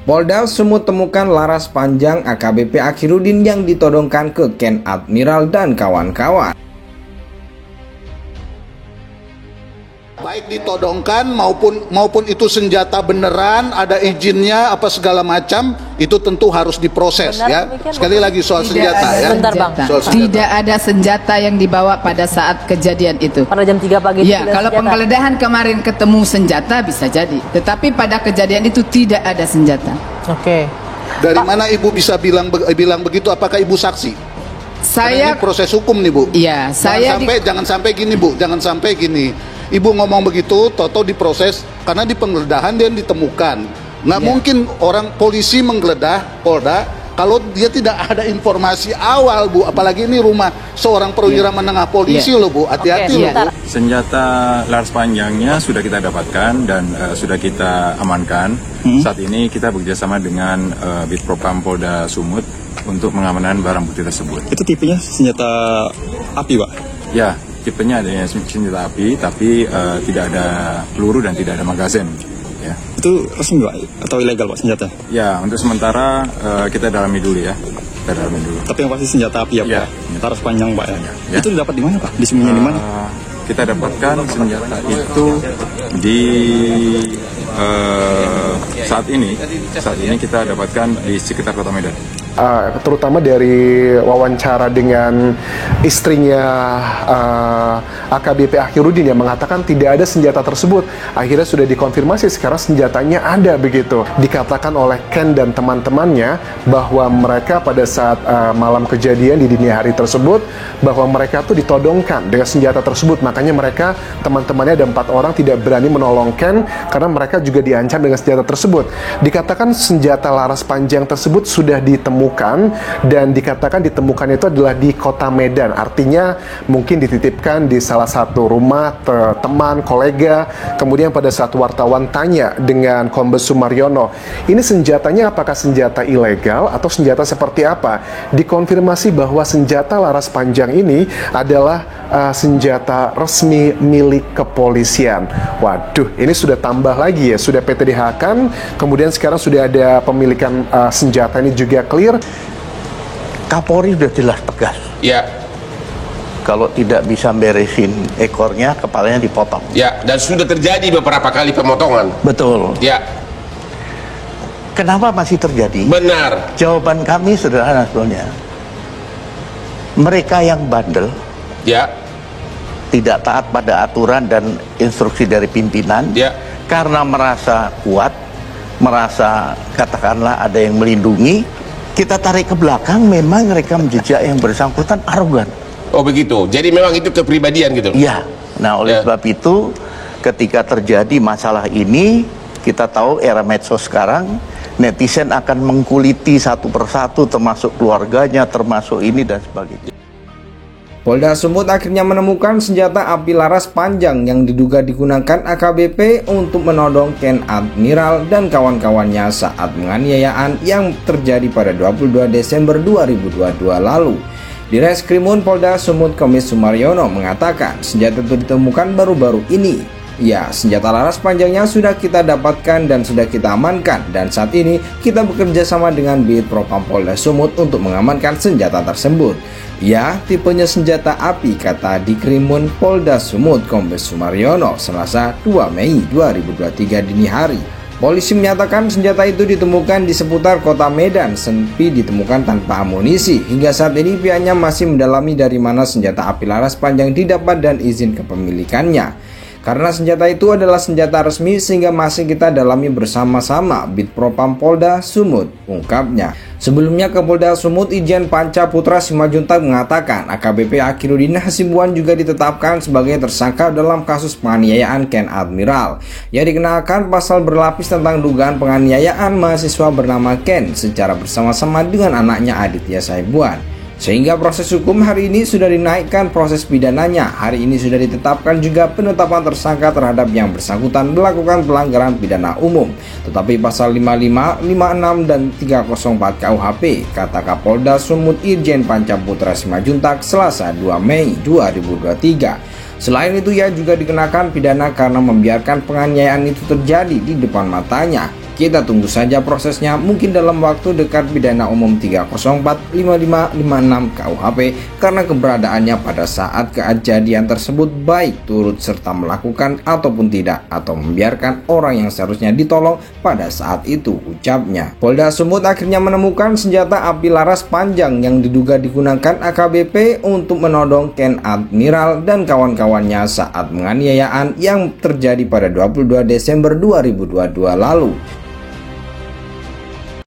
Polda Sumut temukan laras panjang AKBP Akhirudin yang ditodongkan ke Ken Admiral dan kawan-kawan. Baik ditodongkan maupun itu senjata beneran, ada izinnya apa segala macam, itu tentu harus diproses. Benar, ya. Sekali lagi soal senjata ya. Bentar, Bang. Tidak ada senjata yang dibawa pada saat kejadian itu. Pada jam 3 pagi. Ya, kalau senjata. Penggeledahan kemarin ketemu senjata bisa jadi. Tetapi pada kejadian itu tidak ada senjata. Oke. Dari mana Ibu bisa bilang begitu? Apakah Ibu saksi? Karena ini proses hukum nih, Bu. Iya, jangan sampai gini, Bu. Jangan sampai gini. Ibu ngomong begitu, toto diproses karena di penggeledahan dia ditemukan. Nggak mungkin orang polisi menggeledah Polda kalau dia tidak ada informasi awal, Bu. Apalagi ini rumah seorang perwira menengah polisi loh, Bu. Hati-hati loh, Bu. Senjata laras panjangnya sudah kita dapatkan dan sudah kita amankan. Saat ini kita bekerjasama dengan Bitpropam Polda Sumut untuk pengamanan barang bukti tersebut. Itu tipenya senjata api, Pak? Ya, tipenya ada senjata api, tapi tidak ada peluru dan tidak ada magazin. Ya. Itu resmi, Pak? Atau ilegal, Pak, senjata? Ya, untuk sementara kita dalami dulu ya. Kita dalami dulu. Tapi yang pasti senjata api ya, Pak? Senjata laras panjang, Pak ya? Ya. Itu didapat di mana, Pak? Disembunyikan di mana? Kita dapatkan senjata itu di saat ini kita dapatkan di sekitar Kota Medan. Terutama dari wawancara dengan istrinya AKBP Akhirudin yang mengatakan tidak ada senjata tersebut. Akhirnya sudah dikonfirmasi sekarang senjatanya ada begitu. Dikatakan oleh Ken dan teman-temannya bahwa mereka pada saat malam kejadian di dini hari tersebut bahwa mereka tuh ditodongkan dengan senjata tersebut. Makanya mereka teman-temannya ada 4 orang tidak berani menolong Ken karena mereka juga diancam dengan senjata tersebut. Dikatakan senjata laras panjang tersebut sudah ditemukan dan dikatakan ditemukan itu adalah di Kota Medan, artinya mungkin dititipkan di salah satu rumah teman, kolega. Kemudian pada saat wartawan tanya dengan Kombes Sumaryono, ini senjatanya apakah senjata ilegal atau senjata seperti apa? Dikonfirmasi bahwa senjata laras panjang ini adalah senjata resmi milik kepolisian. Waduh, ini sudah tambah lagi ya, sudah PTDH kan, kemudian sekarang sudah ada pemilikan senjata ini juga clear. Kapolri sudah jelas tegas. Ya. Kalau tidak bisa beresin ekornya, kepalanya dipotong. Ya, dan sudah terjadi beberapa kali pemotongan. Betul. Ya. Kenapa masih terjadi? Benar. Jawaban kami sederhana sebetulnya. Mereka yang bandel, ya, tidak taat pada aturan dan instruksi dari pimpinan, ya, karena merasa kuat, merasa katakanlah ada yang melindungi. Kita tarik ke belakang, memang rekam jejak yang bersangkutan arogan. Oh begitu, jadi memang itu kepribadian gitu? Iya, nah oleh sebab itu ketika terjadi masalah ini, kita tahu era medsos sekarang, netizen akan mengkuliti satu persatu termasuk keluarganya, termasuk ini dan sebagainya. Polda Sumut akhirnya menemukan senjata api laras panjang yang diduga digunakan AKBP untuk menodong Ken Admiral dan kawan-kawannya saat penganiayaan yang terjadi pada 22 Desember 2022 lalu. Di Reskrimun Polda Sumut Kombes Sumaryono mengatakan senjata itu ditemukan baru-baru ini. Ya, senjata laras panjangnya sudah kita dapatkan dan sudah kita amankan, dan saat ini kita bekerja sama dengan Bitpropam Polda Sumut untuk mengamankan senjata tersebut. Ya, tipenya senjata api, kata di Krimun Polda Sumut Kombes Sumaryono Selasa 2 Mei 2023 dini hari. Polisi menyatakan senjata itu ditemukan di seputar Kota Medan, Senpi ditemukan tanpa amunisi. Hingga saat ini pihaknya masih mendalami dari mana senjata api laras panjang didapat dan izin kepemilikannya. Karena senjata itu adalah senjata resmi sehingga masih kita dalami bersama-sama, Bitpropam Polda Sumut, ungkapnya. Sebelumnya Kapolda Sumut Irjen Panca Putra Simajuntak mengatakan AKBP Akhirudin Hasibuan juga ditetapkan sebagai tersangka dalam kasus penganiayaan Ken Admiral yang dikenakan pasal berlapis tentang dugaan penganiayaan mahasiswa bernama Ken secara bersama-sama dengan anaknya Aditya Saibuan. Sehingga proses hukum hari ini sudah dinaikkan proses pidananya. Hari ini sudah ditetapkan juga penetapan tersangka terhadap yang bersangkutan melakukan pelanggaran pidana umum. Tetapi pasal 55, 56, dan 304 KUHP, kata Kapolda Sumut Irjen Panca Putra Simajuntak Selasa 2 Mei 2023. Selain itu ia juga dikenakan pidana karena membiarkan penganiayaan itu terjadi di depan matanya. Kita tunggu saja prosesnya, mungkin dalam waktu dekat. Pidana umum 3045556 KUHP, karena keberadaannya pada saat kejadian tersebut baik turut serta melakukan ataupun tidak, atau membiarkan orang yang seharusnya ditolong pada saat itu, ucapnya. Polda Sumut akhirnya menemukan senjata api laras panjang yang diduga digunakan AKBP untuk menodong Ken Admiral dan kawan-kawannya saat penganiayaan yang terjadi pada 22 Desember 2022 lalu.